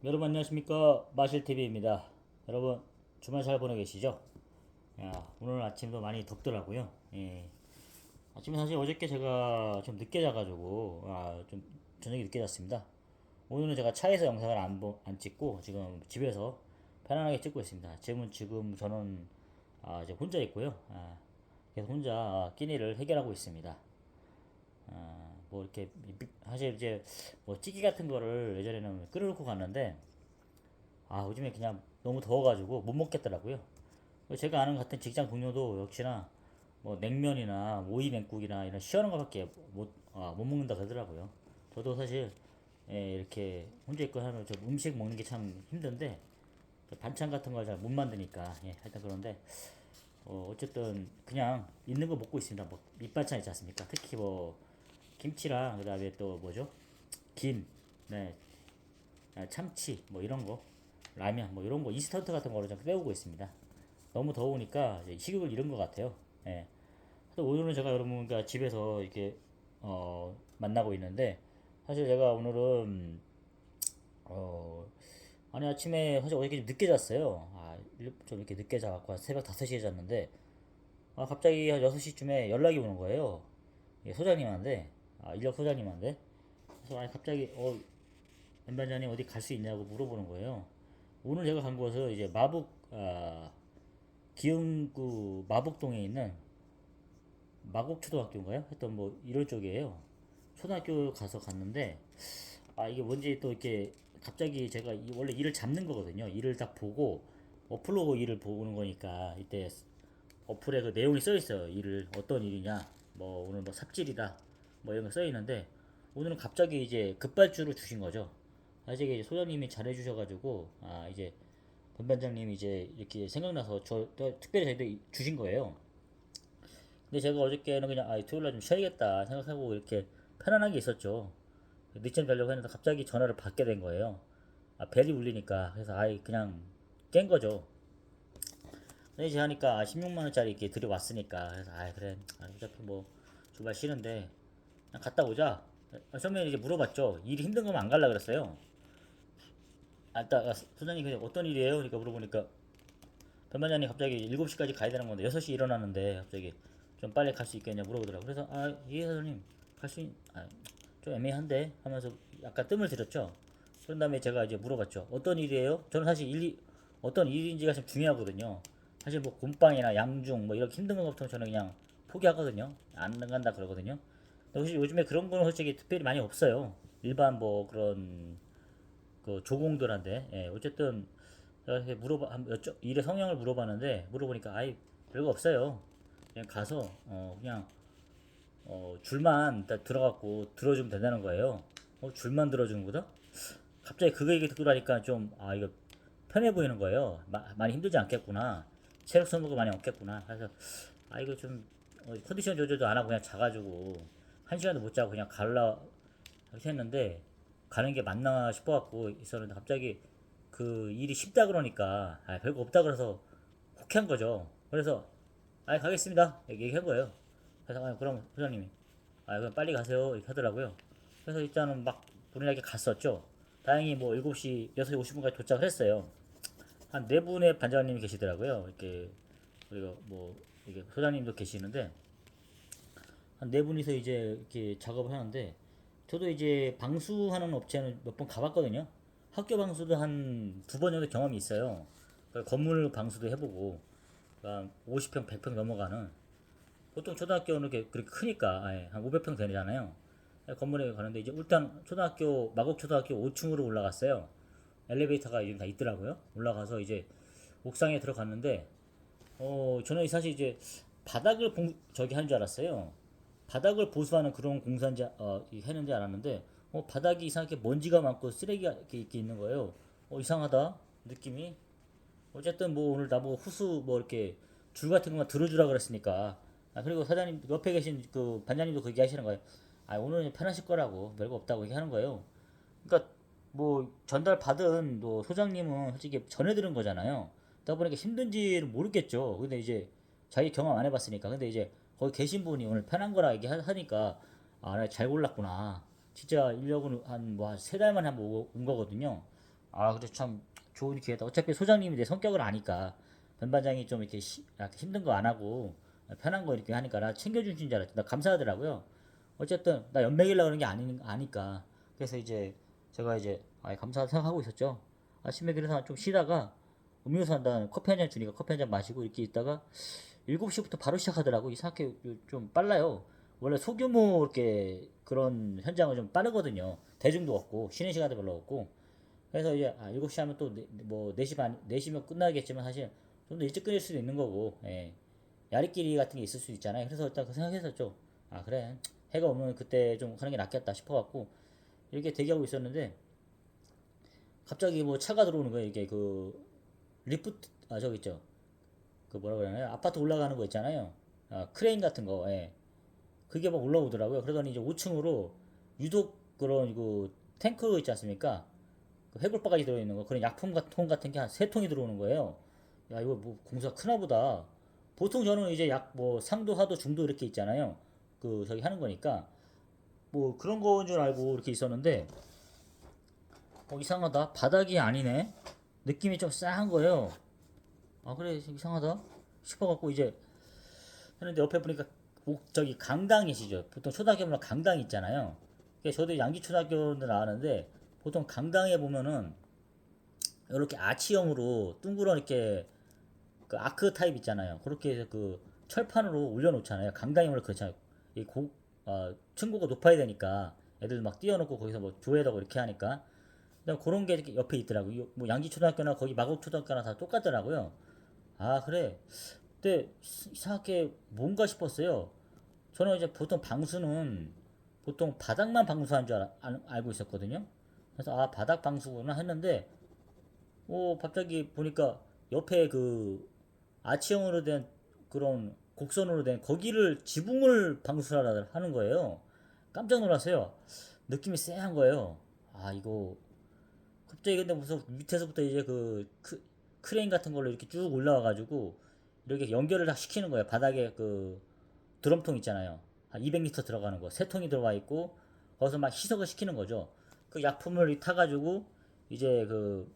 여러분 안녕하십니까, 마실TV입니다. 여러분 주말 잘 보내고 계시죠? 야, 오늘 아침도 많이 덥더라고요. 예. 아침에 사실 어저께 제가 좀 늦게 자가지고 좀 저녁에 늦게 잤습니다. 오늘은 제가 차에서 영상을 안 찍고 지금 집에서 편안하게 찍고 있습니다. 지금 저는 이제 혼자 있고요. 그래서 혼자 끼니를 해결하고 있습니다. 뭐 이렇게 사실 이제 뭐 찌개 같은 거를 예전에는 끓여놓고 갔는데 요즘에 그냥 너무 더워가지고 못 먹겠더라고요. 제가 아는 같은 직장 동료도 역시나 뭐 냉면이나 오이 냉국이나 이런 시원한 거밖에 못 먹는다 그러더라고요. 저도 사실 이렇게 혼자 있고 하면 좀 음식 먹는 게 참 힘든데 반찬 같은 걸 잘 못 만드니까 하여튼 그런데 어쨌든 그냥 있는 거 먹고 있습니다. 뭐 밑반찬 있지 않습니까? 특히 뭐 김치랑 그다음에 또 뭐죠? 김, 네, 참치 뭐 이런 거, 라면 뭐 이런 거 인스턴트 같은 거를 좀 때우고 있습니다. 너무 더우니까 이제 식욕을 잃은 것 같아요. 예. 오늘은 제가 여러분과 집에서 이렇게 만나고 있는데 사실 제가 오늘은 어 아니 아침에 사실 어저께 좀 늦게 잤어요. 좀 이렇게 늦게 자갖고 새벽 5시에 잤는데 갑자기 한 6시쯤에 연락이 오는 거예요. 이게 소장님한테 인력 소장님한테. 그래서 갑자기 엠반장님 어디 갈 수 있냐고 물어보는 거예요. 오늘 제가 간 곳은 이제 기흥구 마북동에 있는 마곡초등학교인가요? 하여튼 뭐 이런 쪽이에요. 초등학교 가서 갔는데 이게 뭔지 또 이렇게 갑자기 제가 원래 일을 잡는 거거든요. 일을 딱 보고 어플로 일을 보는 거니까 이때 어플에 그 내용이 써 있어요. 일을 어떤 일이냐, 뭐 오늘 뭐 삽질이다, 뭐 이런 거 써 있는데 오늘은 갑자기 이제 급발주를 주신 거죠. 이제 소장님이 잘해 주셔가지고 이제 본반장님이 이제 이렇게 생각나서 특별히 저희도 주신 거예요. 근데 제가 어저께는 그냥 토요일날 좀 쉬어야겠다 생각하고 이렇게 편안하게 있었죠. 늦잠 자려고 했는데 갑자기 전화를 받게 된 거예요. 벨이 울리니까. 그래서 그냥 깬 거죠. 근데 이제 하니까 16만 원짜리 이렇게 들여왔으니까. 그래서 그래, 어차피 뭐 주말 쉬는데 그냥 갔다 오자. 처음에 이제 물어봤죠. 일이 힘든 거면 안 갈라 그랬어요. 소장님 그냥 어떤 일이에요? 그러니까 물어보니까 변반장님 갑자기 7시까지 가야 되는 건데 6시 일어나는데 갑자기 좀 빨리 갈 수 있겠냐 물어보더라고. 그래서 예 사장님 갈 수 좀 애매한데 하면서 약간 뜸을 들였죠. 그런 다음에 제가 이제 물어봤죠. 어떤 일이에요? 저는 사실 어떤 일인지가 좀 중요하거든요. 사실 뭐 곰빵이나 양중 뭐 이렇게 힘든 거 같은 거 저는 그냥 포기하거든요. 안 간다 그러거든요. 근데 혹시 요즘에 그런 거는 솔직히 특별히 많이 없어요. 일반 뭐 그런 그 조공들한테. 어쨌든 제가 이렇게 일의 성향을 물어봤는데 물어보니까 별거 없어요. 그냥 가서 그냥 줄만 딱 들어갖고 들어주면 된다는 거예요. 줄만 들어주는 거다? 갑자기 그거 얘기 듣고 나니까 좀 이거 편해 보이는 거예요. 많이 힘들지 않겠구나. 체력 소모가 많이 없겠구나. 그래서 이거 좀 컨디션 조절도 안 하고 그냥 자가지고 한 시간도 못 자고 그냥 갈라 이렇게 했는데 가는 게 맞나 싶어갖고 있었는데 갑자기 그 일이 쉽다 그러니까 별거 없다 그래서 혹한 거죠. 그래서 가겠습니다 이렇게 얘기한 거예요. 그래서 그럼 소장님이 그럼 빨리 가세요 이렇게 하더라고요. 그래서 일단은 막 분이하게 갔었죠. 다행히 뭐 7시 6시 50분까지 도착을 했어요. 한 네 분의 반장님이 계시더라고요. 이렇게 그리고 뭐 이게 소장님도 계시는데 한 네 분이서 이제 이렇게 작업을 하는데 저도 이제 방수하는 업체는 몇 번 가봤거든요. 학교 방수도 한 두 번 정도 경험이 있어요. 그러니까 건물 방수도 해보고, 그러니까 50평, 100평 넘어가는, 보통 초등학교는 그렇게 크니까, 한 500평 되잖아요. 건물에 가는데, 이제 일단 마곡 초등학교 5층으로 올라갔어요. 엘리베이터가 요즘 다 있더라고요. 올라가서 이제 옥상에 들어갔는데, 저는 사실 이제 저기 하는 줄 알았어요. 바닥을 보수하는 그런 공사인지 했는지 알았는데 바닥이 이상하게 먼지가 많고 쓰레기가 이렇게 있는 거예요. 이상하다 느낌이. 어쨌든 뭐 오늘 나보고 후수 뭐 이렇게 줄 같은 것만 들어주라 그랬으니까. 그리고 사장님 옆에 계신 그 반장님도 그렇게 하시는 거예요. 오늘은 편하실 거라고 별거 없다고 얘기하는 거예요. 그러니까 뭐 전달 받은 또 소장님은 솔직히 전해드린 거잖아요. 그러다 보니까 힘든지를 모르겠죠. 근데 이제 자기 경험 안 해봤으니까. 근데 이제 거기 계신 분이 오늘 편한 거라 얘기하니까 내가 잘 골랐구나. 진짜 인력은 한 뭐 한 세 달 만에 한번 온 거거든요. 아, 그래 참 좋은 기회다. 어차피 소장님이 내 성격을 아니까 변반장이 좀 이렇게 약간 힘든 거 안 하고 편한 거 이렇게 하니까 나 챙겨주신 줄 알았지. 나 감사하더라고요. 어쨌든 나 연맥이려고 그런 게 아니까. 그래서 이제 제가 이제 감사하다 생각하고 있었죠. 아침에 그래서 좀 쉬다가 음료수 한 잔, 커피 한 잔 주니까 커피 한 잔 마시고 이렇게 있다가 7시부터 바로 시작하더라고. 이상하게 좀 빨라요. 원래 소규모 이렇게 그런 현장은 좀 빠르거든요. 대중도 없고 쉬는 시간도 별로 없고. 그래서 이제 7시 하면 또 뭐 4시 반, 4시면 끝나겠지만 사실 좀 더 일찍 끝낼 수도 있는 거고. 예. 야리끼리 같은 게 있을 수 있잖아요. 그래서 일단 그 생각했었죠. 아, 그래. 해가 오면 그때 좀 하는 게 낫겠다 싶어갖고 이렇게 대기하고 있었는데 갑자기 뭐 차가 들어오는 거예요. 이게 그 리프트, 저기 있죠. 그 뭐라 그러나요? 아파트 올라가는 거 있잖아요. 크레인 같은 거. 예. 그게 막 올라오더라고요. 그러더니 이제 5층으로 유독 그런 그 탱크 있지 않습니까? 그 해골바가지 들어있는 거 그런 약품 같은 통 같은 게 한 세 통이 들어오는 거예요. 야, 이거 뭐 공사 크나 보다. 보통 저는 이제 약 뭐 상도 하도 중도 이렇게 있잖아요. 그 저기 하는 거니까 뭐 그런 거인 줄 알고 이렇게 있었는데 이상하다. 바닥이 아니네. 느낌이 좀 싸한 거예요. 아, 그래 이상하다 싶어갖고 이제 했는데 옆에 보니까 저기 강당이시죠. 보통 초등학교면 강당 있잖아요. 저도 양지 초등학교를 나왔는데 보통 강당에 보면은 이렇게 아치형으로 둥그런 이렇게 그 아크 타입 있잖아요. 그렇게 해서 그 철판으로 올려놓잖아요. 강당이 원래 그렇잖아요. 이 층고가 높아야 되니까 애들 막 띄워놓고 거기서 뭐 교회라고 이렇게 하니까 그냥 그런 게 이렇게 옆에 있더라고요. 뭐 양지초등학교나 거기 마곡초등학교나 다 똑같더라고요. 아, 그래. 근데 이상하게 뭔가 싶었어요. 저는 이제 보통 방수는 보통 바닥만 방수한 줄 알고 있었거든요. 그래서 바닥 방수구나 했는데 갑자기 보니까 옆에 그 아치형으로 된 그런 곡선으로 된 거기를 지붕을 방수하라 하는 거예요. 깜짝 놀랐어요. 느낌이 쎄한 거예요. 아, 이거 갑자기 근데 무슨 밑에서부터 이제 크레인 같은 걸로 이렇게 쭉 올라와가지고 이렇게 연결을 다 시키는 거예요. 바닥에 그 드럼통 있잖아요. 한 200리터 들어가는 거. 세 통이 들어와 있고 거기서 막 희석을 시키는 거죠. 그 약품을 타가지고 이제 그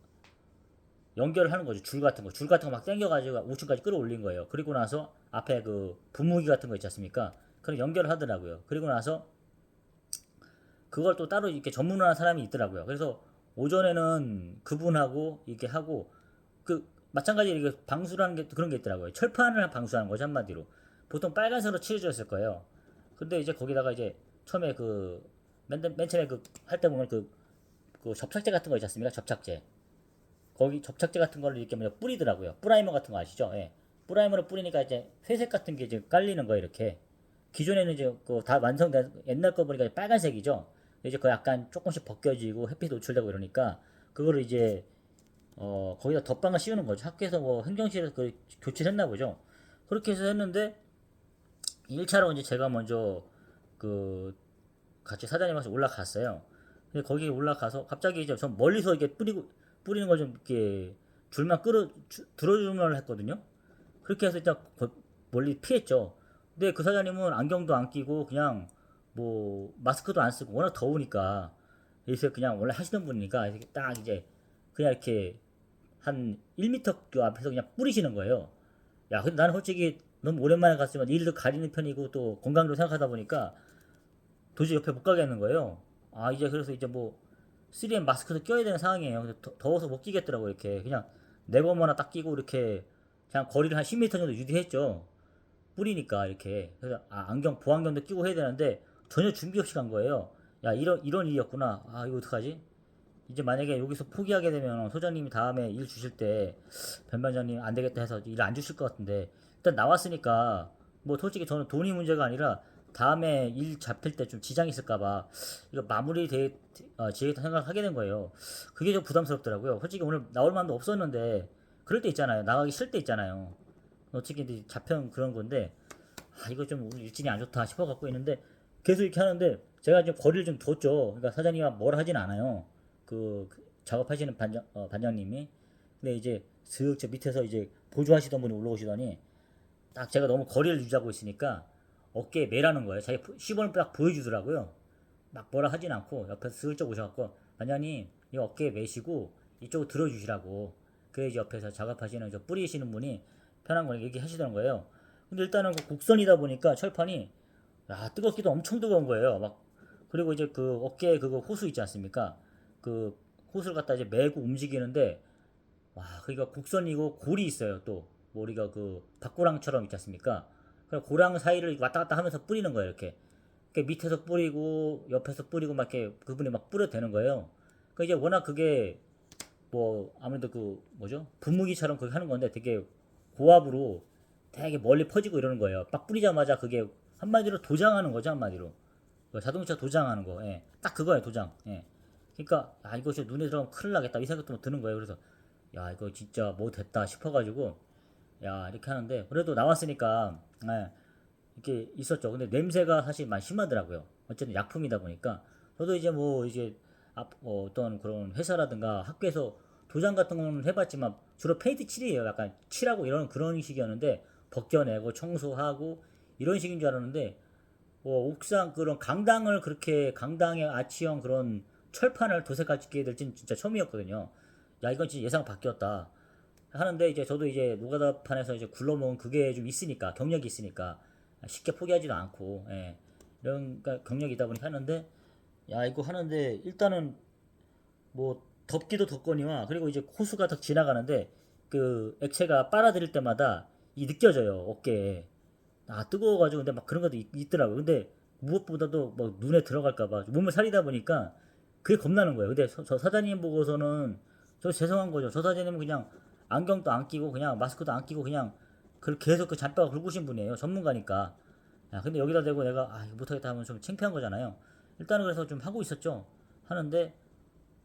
연결을 하는 거죠. 줄 같은 거 막 당겨가지고 5층까지 끌어올린 거예요. 그리고 나서 앞에 그 분무기 같은 거 있지 않습니까? 그걸 연결을 하더라고요. 그리고 나서 그걸 또 따로 이렇게 전문화한 사람이 있더라고요. 그래서 오전에는 그분하고 이렇게 하고 마찬가지로 이게 방수라는 게 그런 게 있더라고요. 철판을 방수하는 거죠, 한마디로. 보통 빨간색으로 칠해졌을 거예요. 근데 이제 거기다가 이제 처음에 맨 처음에 할 때 보면 그 접착제 같은 거 있지 않습니까? 접착제. 거기 접착제 같은 걸 이렇게 뭐 뿌리더라고요. 프라이머 같은 거 아시죠? 예. 프라이머를 뿌리니까 이제 회색 같은 게 이제 깔리는 거예요, 이렇게. 기존에는 이제 다 완성된 옛날 거 보니까 빨간색이죠. 이제 그 약간 조금씩 벗겨지고 햇빛 노출되고 이러니까 그거를 이제 거기다 덧방을 씌우는 거죠. 학교에서 뭐 행정실에서 교체를 했나 보죠. 그렇게 해서 했는데 1차로 이제 제가 먼저 그 같이 사장님하고 올라갔어요. 근데 거기 올라가서 갑자기 이제 전 멀리서 이게 뿌리는 걸 좀 이렇게 줄만 들어주면 했거든요. 그렇게 해서 일단 멀리 피했죠. 근데 그 사장님은 안경도 안 끼고 그냥 뭐 마스크도 안 쓰고 워낙 더우니까 그래서 그냥 원래 하시던 분이니까 이렇게 딱 이제 그냥 이렇게 한 1m 그 앞에서 그냥 뿌리시는 거예요. 야, 근데 나는 솔직히 너무 오랜만에 갔지만 일도 가리는 편이고 또 건강도 생각하다 보니까 도저히 옆에 못 가겠는 거예요. 이제 그래서 이제 뭐 3M 마스크도 껴야 되는 상황이에요. 근데 더워서 못 끼겠더라고 이렇게 그냥 내거머나 딱 끼고 이렇게 그냥 거리를 한 10m 정도 유지했죠. 뿌리니까 이렇게 그래서 안경 보안경도 끼고 해야 되는데 전혀 준비 없이 간 거예요. 야, 이런 일이었구나. 이거 어떡하지? 이제 만약에 여기서 포기하게 되면 소장님이 다음에 일 주실 때 변반장님 안 되겠다 해서 일 안 주실 것 같은데 일단 나왔으니까 뭐 솔직히 저는 돈이 문제가 아니라 다음에 일 잡힐 때 좀 지장이 있을까봐 이거 지겠다 생각하게 된 거예요. 그게 좀 부담스럽더라고요. 솔직히 오늘 나올 마음도 없었는데 그럴 때 있잖아요. 나가기 싫을 때 있잖아요. 어떻게 잡혀 그런 건데 이거 좀 오늘 일진이 안 좋다 싶어 갖고 있는데 계속 이렇게 하는데 제가 좀 거리를 좀 뒀죠. 그러니까 사장님이 뭘 하진 않아요. 작업하시는 반장님이. 근데 이제 슥 저 밑에서 이제 보조하시던 분이 올라오시더니 딱 제가 너무 거리를 유지하고 있으니까 어깨에 매라는 거예요. 자기 시범을 딱 보여주더라고요. 막 뭐라 하진 않고 옆에서 슬쩍 오셔갖고 반장님 이 어깨에 매시고 이쪽으로 들어주시라고. 그래 이제 옆에서 작업하시는 저 뿌리시는 분이 편한 거 얘기하시던 거예요. 근데 일단은 그 곡선이다 보니까 철판이 뜨겁기도 엄청 뜨거운 거예요. 막 그리고 이제 그 어깨에 그거 호수 있지 않습니까? 그 호수를 갖다 이제 메고 움직이는데 와 그러니까 곡선이고 골이 있어요. 또 뭐 우리가 그 박고랑처럼 있지 않습니까? 그 고랑 사이를 왔다 갔다 하면서 뿌리는 거예요. 이렇게 밑에서 뿌리고 옆에서 뿌리고 막 이렇게 그분이 막 뿌려도 되는 거예요. 그 이제 워낙 그게 뭐 아무래도 그 뭐죠 분무기처럼 그렇게 하는 건데 되게 고압으로 되게 멀리 퍼지고 이러는 거예요. 딱 뿌리자마자 그게 한마디로 도장하는 거죠. 한마디로 그 자동차 도장하는 거. 예. 딱 그거예요. 도장. 예. 그러니까 이거 진짜 눈에 들어가면 큰일 나겠다 이 생각도 드는 거예요. 그래서 이거 진짜 뭐 됐다 싶어가지고 이렇게 하는데 그래도 나왔으니까 이렇게 있었죠. 근데 냄새가 사실 많이 심하더라고요. 어쨌든 약품이다 보니까 저도 이제 뭐 이제 어떤 그런 회사라든가 학교에서 도장 같은 거는 해봤지만 주로 페인트 칠이에요. 약간 칠하고 이런 그런 식이었는데 벗겨내고 청소하고 이런 식인 줄 알았는데 옥상 그런 강당을 그렇게 강당의 아치형 그런 철판을 도색할 게 될진 진짜 처음이었거든요. 이건 진짜 예상 바뀌었다 하는데 이제 저도 이제 노가다판에서 이제 굴러먹은 그게 좀 있으니까 경력이 있으니까 쉽게 포기하지도 않고 이런 경력이 있다 보니까 하는데 이거 하는데 일단은 뭐 덥기도 덥거니와 그리고 이제 호수가 딱 지나가는데 그 액체가 빨아들일 때마다 이 느껴져요 어깨에 뜨거워가지고 근데 막 그런 것도 있더라고요. 근데 무엇보다도 뭐 눈에 들어갈까봐 몸을 사리다 보니까 그게 겁나는 거예요. 근데 저 사장님 보고서는 저 죄송한 거죠. 저 사장님은 그냥 안경도 안 끼고 그냥 마스크도 안 끼고 그냥 계속 그 잔뼈가 굵으신 분이에요. 전문가니까. 근데 여기다 대고 내가 이거 못하겠다 하면 좀 창피한 거잖아요. 일단은 그래서 좀 하고 있었죠. 하는데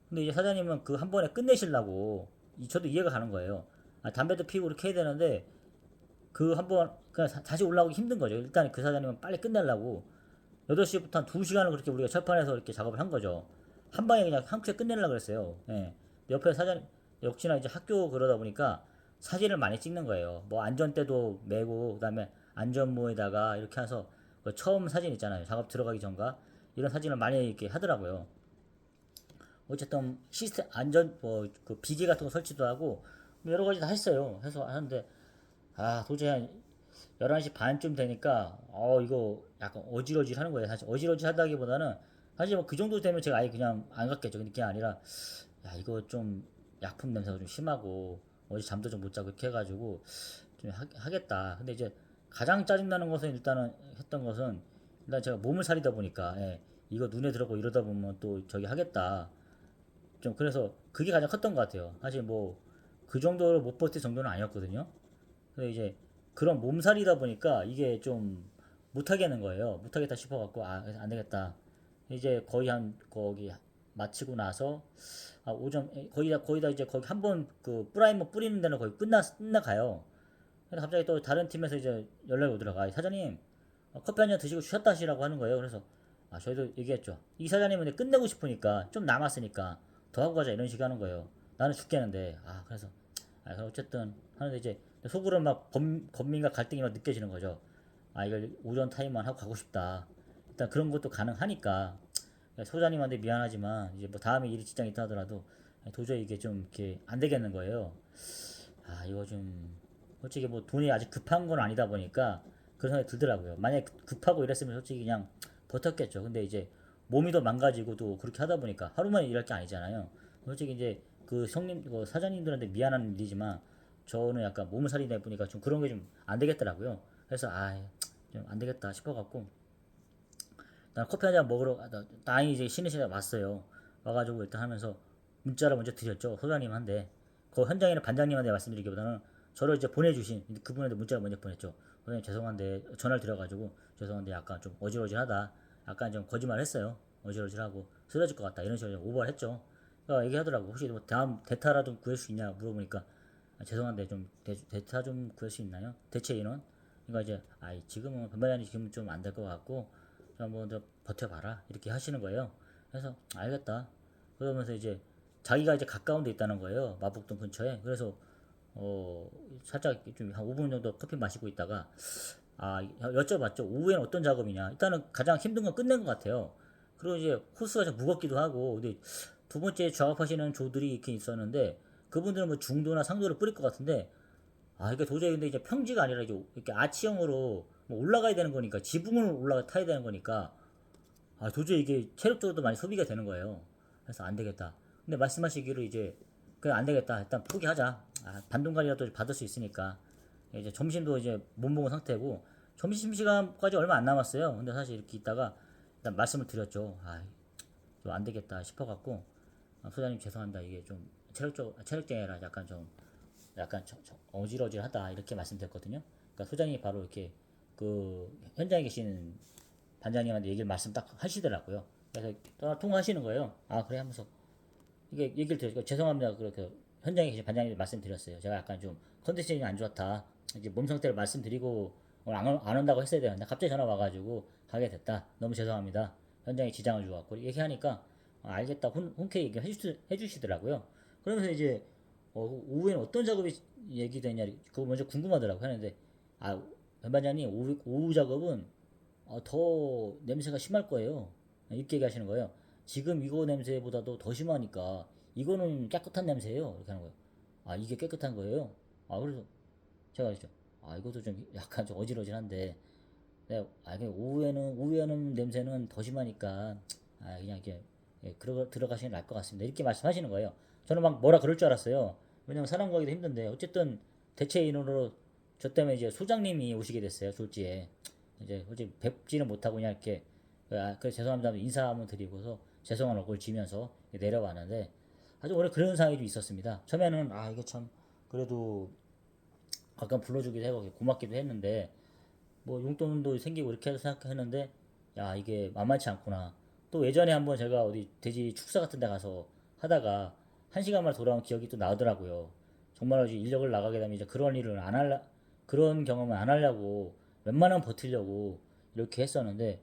근데 이제 사장님은 그 한 번에 끝내시려고 저도 이해가 가는 거예요. 담배도 피우고 이렇게 해야 되는데 그 한번 그냥 다시 올라오기 힘든 거죠. 일단 그 사장님은 빨리 끝내려고 8시부터 한 2시간을 그렇게 우리가 철판에서 이렇게 작업을 한 거죠. 한 방에 그냥 한 큐에 끝내려고 그랬어요. 예. 옆에 사장 역시나 이제 학교 그러다 보니까 사진을 많이 찍는 거예요. 뭐 안전대도 메고 그다음에 안전모에다가 이렇게 해서 그 처음 사진 있잖아요. 작업 들어가기 전과 이런 사진을 많이 이렇게 하더라고요. 어쨌든 시스템 안전 뭐 그 비계 같은 거 설치도 하고 뭐 여러 가지 다 했어요. 해서 하는데 도저히 한 11시 반쯤 되니까 이거 약간 어지러지 하는 거예요. 사실 어지러지 하다기보다는 사실 뭐 그 정도 되면 제가 아예 그냥 안 갔겠죠. 근데 그게 아니라 이거 좀 약품 냄새가 좀 심하고 어제 잠도 좀 못 자고 이렇게 해가지고 좀 하겠다. 근데 이제 가장 짜증나는 것은 일단은 했던 것은 일단 제가 몸을 사리다 보니까 이거 눈에 들어오고 이러다 보면 또 저기 하겠다. 좀 그래서 그게 가장 컸던 것 같아요. 사실 뭐 그 정도로 못 버틸 정도는 아니었거든요. 근데 이제 그런 몸살이다 보니까 이게 좀 못하겠는 거예요. 못하겠다 싶어갖고 그래서 안 되겠다. 이제 거의 한 거기 마치고 나서 오전 거의 다 이제 거기 한번 그 프라이머 뿌리는 데는 거의 끝나가요. 근데 갑자기 또 다른 팀에서 이제 연락이 오더라고. 사장님 커피 한 잔 드시고 쉬었다 하시라고 하는 거예요. 그래서 저희도 얘기했죠. 이 사장님은 끝내고 싶으니까 좀 남았으니까 더 하고 가자 이런 식으로 하는 거예요. 나는 죽겠는데 그래서 그럼 어쨌든 하는데 이제 속으로 막 범민과 갈등이 막 느껴지는 거죠. 이걸 오전 타임만 하고 가고 싶다. 일단 그런 것도 가능하니까 소장님한테 미안하지만 이제 뭐 다음에 일이 직장이 있다 하더라도 도저히 이게 좀 이렇게 안 되겠는 거예요. 이거 좀 솔직히 뭐 돈이 아직 급한 건 아니다 보니까 그런 생각이 들더라고요. 만약에 급하고 이랬으면 솔직히 그냥 버텼겠죠. 근데 이제 몸이 더 망가지고 또 그렇게 하다 보니까 하루만에 일할 게 아니잖아요. 솔직히 이제 그 형님, 그 사장님들한테 미안한 일이지만 저는 약간 몸을 살리다 보니까 좀 그런 게 좀 안 되겠더라고요. 그래서 좀 안 되겠다 싶어갖고 난 커피 한 잔 먹으러 다행히 이제 쉬는 시간에 왔어요. 와가지고 일단 하면서 문자를 먼저 드렸죠. 소장님한테 그 현장에는 반장님한테 말씀드리기보다는 저를 이제 보내주신 그분한테 문자를 먼저 보냈죠. 선생님 죄송한데 전화를 드려가지고 죄송한데 약간 좀 어질어질하다. 약간 좀 거짓말 했어요. 어질어질하고 쓰러질 것 같다. 이런 식으로 오버를 했죠. 그러니까 얘기하더라고. 혹시 뭐 다음 대타라도 구할 수 있냐 물어보니까 죄송한데 좀 대타 좀 구할 수 있나요? 대체 인원? 그러니까 이제 지금은 변반장님 지금 좀 안 될 것 같고 좀 한번 더 버텨봐라 이렇게 하시는 거예요. 그래서 알겠다. 그러면서 이제 자기가 이제 가까운 데 있다는 거예요. 마북동 근처에. 그래서 살짝 좀 한 5분 정도 커피 마시고 있다가 여쭤봤죠. 오후에는 어떤 작업이냐. 일단은 가장 힘든 건 끝낸 것 같아요. 그리고 이제 호스가 좀 무겁기도 하고 근데 두 번째 작업하시는 조들이 이렇게 있었는데 그분들은 뭐 중도나 상도를 뿌릴 것 같은데 아 이게 도저히 근데 이제 평지가 아니라 이제 이렇게 아치형으로 뭐 올라가야 되는 거니까 지붕을 올라가 타야 되는 거니까 아 도저히 이게 체력적으로도 많이 소비가 되는 거예요. 그래서 안 되겠다. 근데 말씀하시기로 이제 그냥 안 되겠다. 일단 포기하자. 아, 반동갈이라도 받을 수 있으니까 이제 점심도 이제 못 먹은 상태고 점심 시간까지 얼마 안 남았어요. 근데 사실 이렇게 있다가 일단 말씀을 드렸죠. 아, 좀 안 되겠다 싶어갖고 아, 소장님 죄송합니다. 이게 좀 체력적이라 약간 좀 약간 어질어질하다 이렇게 말씀드렸거든요. 그러니까 소장님이 바로 이렇게 그 현장에 계신 반장님한테 얘기를 말씀 딱 하시더라고요. 그래서 통화하시는 거예요. 아 그래 하면서 이게 얘기를 드리니까 죄송합니다. 그렇게 현장에 계신 반장님 말씀드렸어요. 제가 약간 좀 컨디션이 안 좋다. 이제 몸 상태를 말씀드리고 오늘 안 온다고 했어야 되는데 갑자기 전화 와가지고 가게 됐다. 너무 죄송합니다. 현장에 지장을 주었고 얘기하니까 아, 알겠다. 흔쾌히 해주시더라고요. 그러면서 이제 오후에는 어떤 작업이 얘기되냐 그거 먼저 궁금하더라고 하는데 아 변반장님 오후 작업은 더 냄새가 심할 거예요. 이렇게 얘기하시는 거예요. 지금 이거 냄새보다도 더 심하니까 이거는 깨끗한 냄새예요. 이렇게 하는 거예요. 아 이게 깨끗한 거예요? 아 그래서 제가 했죠. 아 이것도 좀 약간 좀 어질어질한데 네, 아 그냥 오후에는 냄새는 더 심하니까 아 그냥 이렇게 예, 들어가시는 게 나을 것 같습니다. 이렇게 말씀하시는 거예요. 저는 막 뭐라 그럴 줄 알았어요. 왜냐면 사람 구하기도 힘든데 어쨌든 대체인으로 저 때문에 이제 소장님이 오시게 됐어요. 졸지에 이제 솔직히 뵙지는 못하고 그냥 이렇게 그래 죄송합니다 인사 한번 드리고서 죄송한 얼굴 지면서 내려왔는데 아주 오래 그런 상황이 좀 있었습니다. 처음에는 아 이거 참 그래도 가끔 불러주기도 하고 고맙기도 했는데 뭐 용돈도 생기고 이렇게 생각했는데 야 이게 만만치 않구나. 또 예전에 한번 제가 어디 돼지 축사 같은 데 가서 하다가 한 시간 만에 돌아온 기억이 또 나더라고요. 정말 이제 인력을 나가게 되면 이제 그런 일을 안 할라 그런 경험을 안 하려고 웬만하면 버티려고 이렇게 했었는데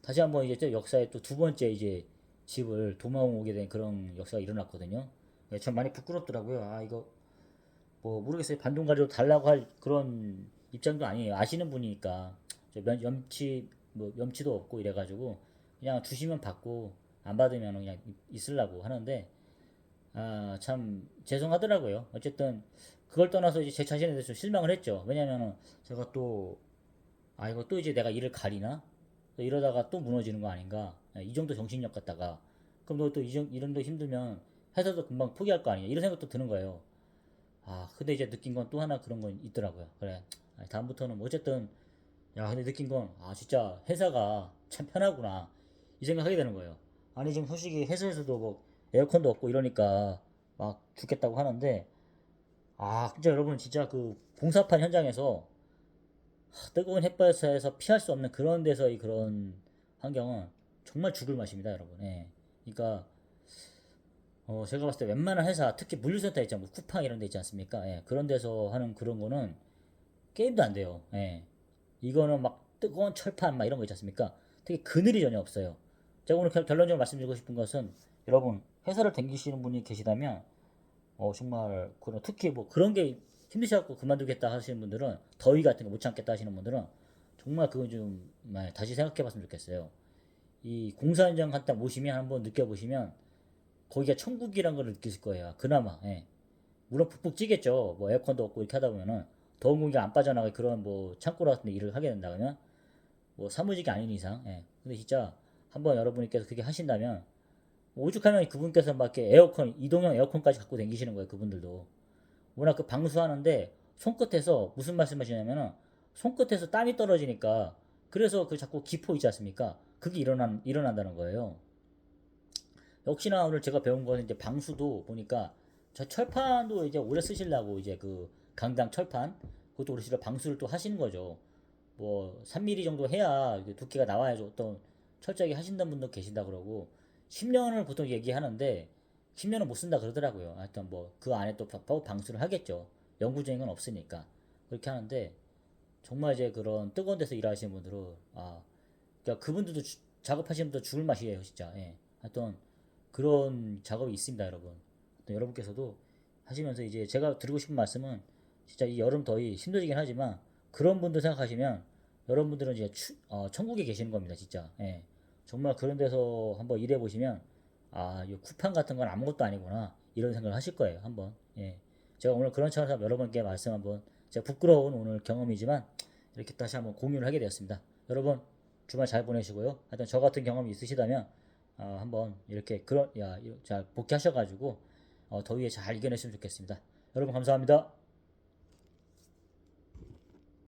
다시 한번 이제 또 역사에 또 두 번째 이제 집을 도망오게 된 그런 역사가 일어났거든요. 예, 참 많이 부끄럽더라고요. 아 이거 뭐 모르겠어요. 반동가리로 달라고 할 그런 입장도 아니에요. 아시는 분이니까 염치도 없고 이래가지고 그냥 주시면 받고 안 받으면 그냥 있으려고 하는데 아 참 죄송하더라고요. 어쨌든 그걸 떠나서 이제 제 자신에 대해서 좀 실망을 했죠. 왜냐면은 제가 또 아 이거 또 이제 내가 일을 가리나 이러다가 또 무너지는 거 아닌가 이 정도 정신력 갖다가 그럼 너 또 이정도 힘들면 회사도 금방 포기할 거 아니냐 이런 생각도 드는 거예요. 아, 근데 이제 느낀 건 또 하나 그런 건 있더라고요. 그래. 아니, 다음부터는 뭐 어쨌든, 야, 근데 느낀 건, 아, 진짜 회사가 참 편하구나. 이 생각하게 되는 거예요. 아니, 지금 솔직히 회사에서도 뭐 에어컨도 없고 이러니까 막 죽겠다고 하는데, 아, 진짜 여러분, 진짜 그 공사판 현장에서 뜨거운 햇볕에서 피할 수 없는 그런 데서의 그런 환경은 정말 죽을 맛입니다, 여러분. 예. 그러니까 제가 봤을 때 웬만한 회사, 특히 물류센터 있잖아요. 뭐 쿠팡 이런 데 있지 않습니까? 예, 그런 데서 하는 그런 거는 게임도 안 돼요. 예. 이거는 막 뜨거운 철판 막 이런 거 있지 않습니까? 되게 그늘이 전혀 없어요. 제가 오늘 결론적으로 말씀드리고 싶은 것은 여러분 회사를 다니시는 분이 계시다면 정말 그런 특히 뭐 그런 게 힘드셔갖고 그만두겠다 하시는 분들은 더위 같은 거 못 참겠다 하시는 분들은 정말 그거 좀 다시 생각해봤으면 좋겠어요. 이 공사 현장 갖다 모시면 한번 느껴보시면 거기가 천국이란 걸 느끼실 거예요. 그나마. 예. 물론 푹푹 찌겠죠. 뭐 에어컨도 없고 이렇게 하다 보면은 더운 공기가 안 빠져나가 그런 뭐 창고 같은 데 일을 하게 된다 그러면 뭐 사무직이 아닌 이상. 예. 근데 진짜 한번 여러분께서 그렇게 하신다면 오죽하면 그분께서 막 이렇게 에어컨 이동형 에어컨까지 갖고 다니시는 거예요. 그분들도 워낙 그 방수하는데 손끝에서 무슨 말씀하시냐면은 손끝에서 땀이 떨어지니까 그래서 그 자꾸 기포 있지 않습니까? 그게 일어난다는 거예요. 역시나 오늘 제가 배운 거는 이제 방수도 보니까 저 철판도 이제 오래 쓰시려고 이제 그 강당 철판 그것도 그러시려 방수를 또 하시는 거죠. 뭐 3mm 정도 해야 두께가 나와야죠. 어떤 철저하게 하신다는 분도 계신다 그러고 10년을 보통 얘기하는데 10년은 못 쓴다 그러더라고요. 하여튼 뭐 그 안에 또 방수를 하겠죠. 영구적인 건 없으니까 그렇게 하는데 정말 이제 그런 뜨거운 데서 일하시는 분들은 아 그러니까 그분들도 작업하시는 분도 죽을 맛이에요 진짜. 예. 하여튼 그런 작업이 있습니다, 여러분. 또 여러분께서도 하시면서 이제 제가 드리고 싶은 말씀은 진짜 이 여름 더위 힘들긴 하지만 그런 분들 생각하시면 여러분들은 이제 천국에 계시는 겁니다, 진짜. 예. 정말 그런 데서 한번 일해 보시면 아, 이 쿠팡 같은 건 아무것도 아니구나 이런 생각을 하실 거예요. 한번. 예. 제가 오늘 그런 차원에서 여러분께 말씀 한번 제가 부끄러운 오늘 경험이지만 이렇게 다시 한번 공유를 하게 되었습니다. 여러분 주말 잘 보내시고요. 하여튼 저 같은 경험이 있으시다면 한번 이렇게 잘 복귀하셔가지고 더위에 잘 이겨내시면 좋겠습니다. 여러분 감사합니다.